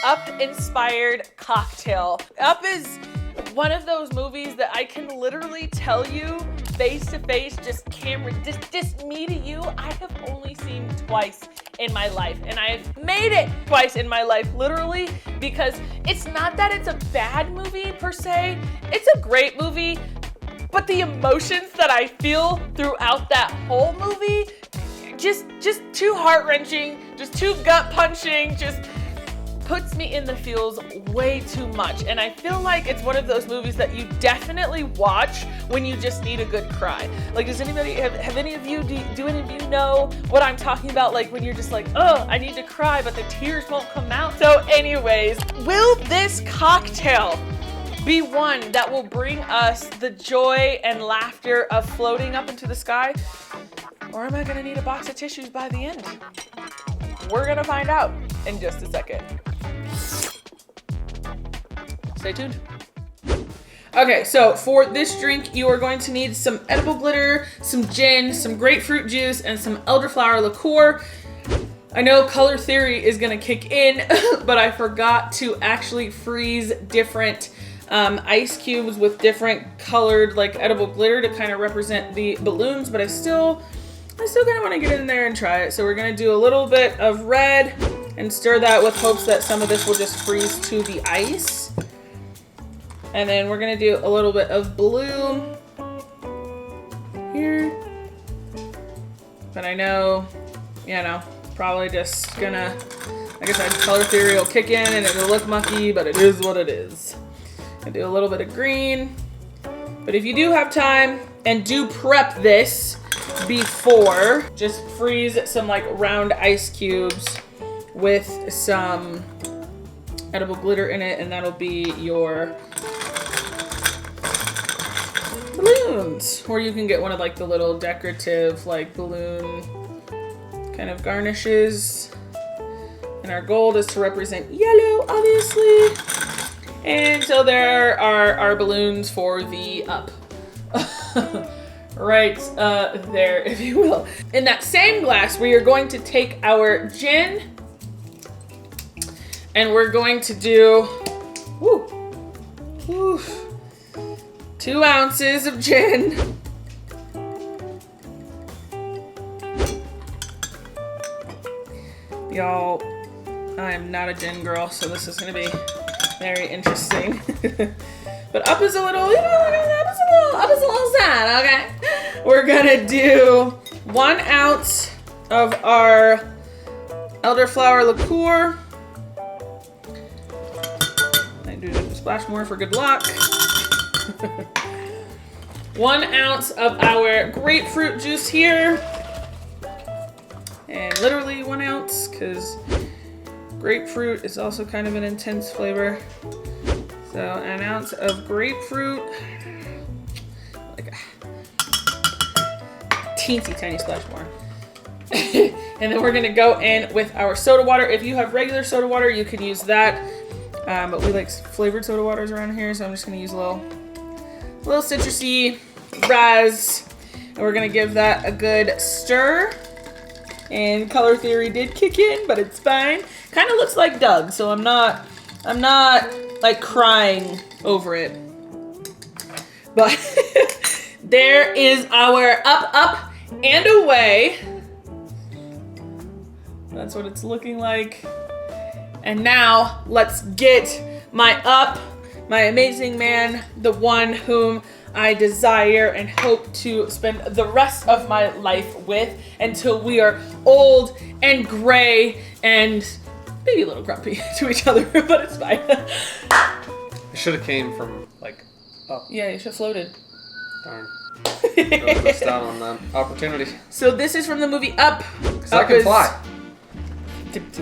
Up-inspired cocktail. Up is one of those movies that I can literally tell you face to face, just me to you, I have only seen twice in my life, and I've made it twice in my life, literally, because it's not that it's a bad movie per se, it's a great movie, but the emotions that I feel throughout that whole movie, just too heart-wrenching, just too gut-punching, just puts me in the feels way too much. And I feel like it's one of those movies that you definitely watch when you just need a good cry. Like, does anybody, have any of you, do any of you know what I'm talking about? Like when you're just like, oh, I need to cry, but the tears won't come out. So anyways, will this cocktail be one that will bring us the joy and laughter of floating up into the sky? Or am I gonna need a box of tissues by the end? We're gonna find out in just a second. Stay tuned. Okay, so for this drink, you are going to need some edible glitter, some gin, some grapefruit juice, and some elderflower liqueur. I know color theory is gonna kick in, but I forgot to actually freeze different ice cubes with different colored like edible glitter to kind of represent the balloons, but I still kind of want to get in there and try it. So we're going to do a little bit of red and stir that with hopes that some of this will just freeze to the ice. And then we're going to do a little bit of blue here. But I know, probably just gonna, like I said, color theory will kick in and it'll look mucky, but it is what it is. I do a little bit of green. But if you do have time and do prep this before, just freeze some like round ice cubes with some edible glitter in it, and that'll be your balloons. Or you can get one of like the little decorative like balloon kind of garnishes. And our gold is to represent yellow, obviously. And so there are our balloons for the up. Right there, if you will. In that same glass, we are going to take our gin and we're going to do 2 ounces of gin. Y'all, I am not a gin girl, so this is gonna be very interesting. But up is a little, up is a little sad, okay? We're gonna do 1 ounce of our elderflower liqueur. I do just a splash more for good luck. 1 ounce of our grapefruit juice here. And literally 1 ounce, because grapefruit is also kind of an intense flavor. So 1 ounce of grapefruit, like a teensy tiny splash more. And then we're gonna go in with our soda water. If you have regular soda water, you can use that. But we like flavored soda waters around here, so I'm just gonna use a little citrusy raz. And we're gonna give that a good stir. And color theory did kick in, but it's fine. Kind of looks like Doug, so I'm not like crying over it. But there is our up, and away. That's what it's looking like. And now let's get my up, my amazing man, the one whom I desire and hope to spend the rest of my life with until we are old and gray and maybe a little grumpy to each other, but it's fine. I should have came from like up. Yeah, you should have floated. Darn. Really missed out on that opportunity. So this is from the movie Up. Because I can fly.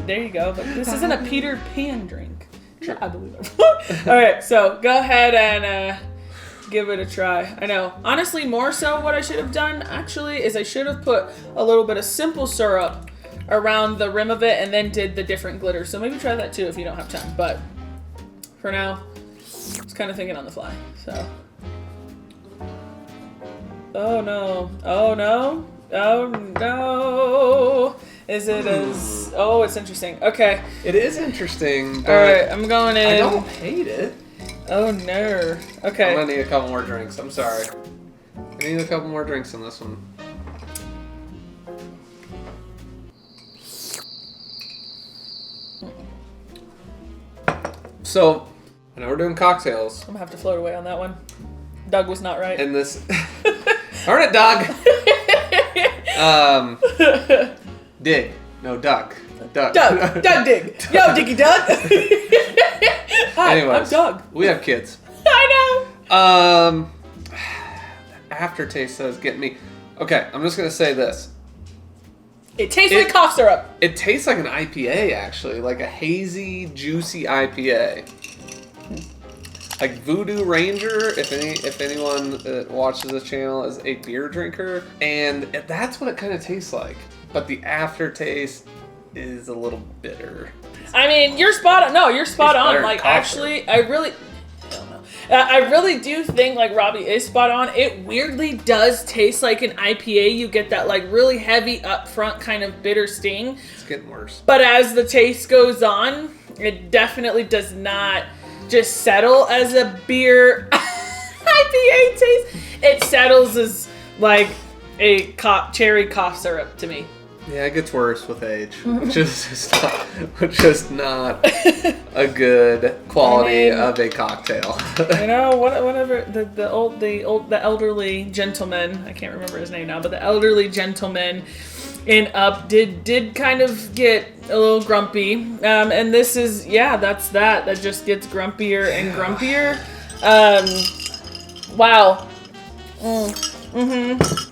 There you go, but this isn't a Peter Pan drink. Sure. I believe it. All right, so go ahead and give it a try. I know. Honestly, more so what I should have done, actually, is I should have put a little bit of simple syrup around the rim of it and then did the different glitter. So maybe try that too if you don't have time. But for now, I was kind of thinking on the fly. So. Oh no. Oh no. Oh no. Is it as... Oh, it's interesting. Okay. It is interesting, but All right, I'm going in. I don't hate it. Oh, no. Okay. I'm gonna need a couple more drinks. I'm sorry. I need a couple more drinks in this one. So, I know we're doing cocktails. I'm gonna have to float away on that one. Doug was not right. And this... Darn it, dog! Dig. No, duck. Duck. Doug. Doug Dig. Yo, Diggy Doug. Hi, Anyways, I'm Doug. We have kids. I know. Aftertaste says get me. Okay, I'm just gonna say this. It tastes like cough syrup. It tastes like an IPA, actually, like a hazy, juicy IPA. Like Voodoo Ranger, if anyone watches this channel is a beer drinker, and that's what it kind of tastes like. But the aftertaste is a little bitter. I mean, you're spot on. No, you're spot on. Like, actually, I really do think, like, Robbie is spot on. It weirdly does taste like an IPA. You get that, like, really heavy upfront kind of bitter sting. It's getting worse. But as the taste goes on, it definitely does not just settle as a beer IPA taste. It settles as, like, a cherry cough syrup to me. Yeah, it gets worse with age, which is not a good quality of a cocktail. You know, whatever the elderly gentleman, I can't remember his name now, but the elderly gentleman in Up did kind of get a little grumpy, and this is that just gets grumpier and grumpier. Wow.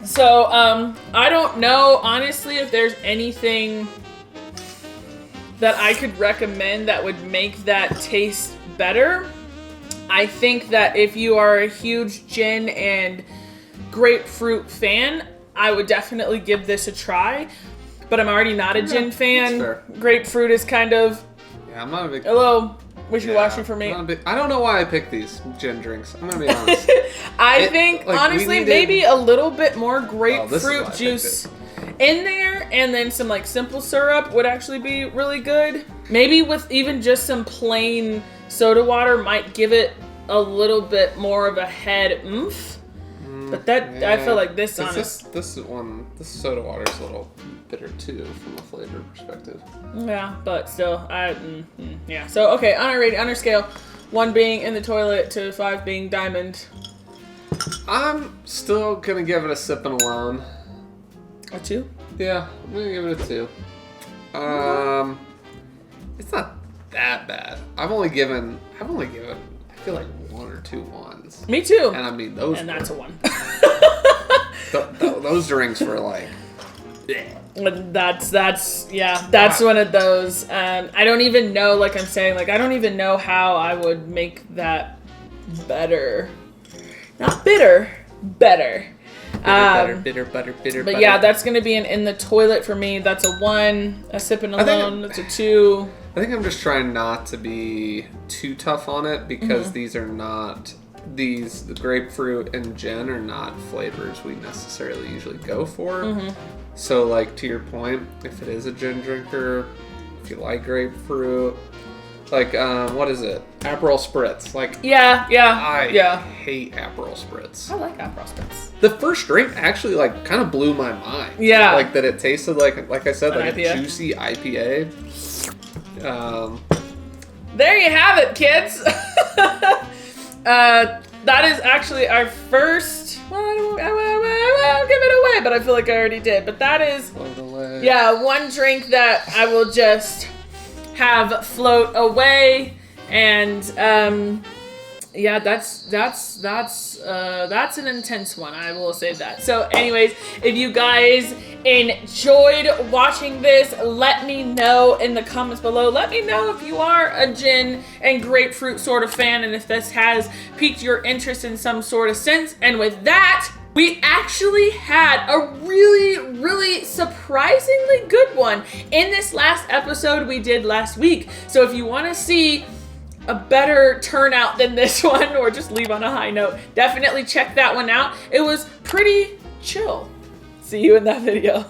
So, I don't know, honestly, if there's anything that I could recommend that would make that taste better. I think that if you are a huge gin and grapefruit fan, I would definitely give this a try. But I'm already not a gin fan. Fair. Grapefruit is kind of... Yeah, I'm not a big... Hello. Wishy-washy for me. I don't know why I picked these gin drinks. I'm gonna be honest. I think, like, honestly, maybe a little bit more grapefruit juice in there, and then some, like, simple syrup would actually be really good. Maybe with even just some plain soda water might give it a little bit more of a head oomph. But that, I feel like this soda water is a little bitter too from a flavor perspective. Yeah, but still, yeah. So, okay, on our scale, 1 being in the toilet to 5 being diamond. I'm still gonna give it a sipping alone. A 2? Yeah, I'm gonna give it a 2. It's not that bad. I've only given, I feel like 1 or 2 1s. Me too. And I mean those. And that's a 1. Those drinks were like. That's one of those. I don't even know, like I'm saying, like I don't even know how I would make that better. Not bitter, better. Bitter. But yeah, that's gonna be an in the toilet for me. That's a 1. A sipping alone. That's a 2. I think I'm just trying not to be too tough on it because the grapefruit and gin are not flavors we necessarily usually go for. So, like, to your point, if it is a gin drinker, if you like grapefruit, like, what is it? Aperol Spritz. Like, I hate Aperol Spritz. I like Aperol Spritz. The first drink actually, like, kind of blew my mind. Yeah. Like, that it tasted like I said, like IPA. a juicy IPA. There you have it, kids. That is actually our first. Well, I won't give it away, but I feel like I already did. But that is, one drink that I will just have float away, and that's an intense one. I will say that. So, anyways, if you guys enjoyed watching this, let me know in the comments below. Let me know if you are a gin and grapefruit sort of fan, and if this has piqued your interest in some sort of sense. And with that, we actually had a really, really surprisingly good one in this last episode we did last week. So if you want to see a better turnout than this one, or just leave on a high note, definitely check that one out. It was pretty chill. See you in that video.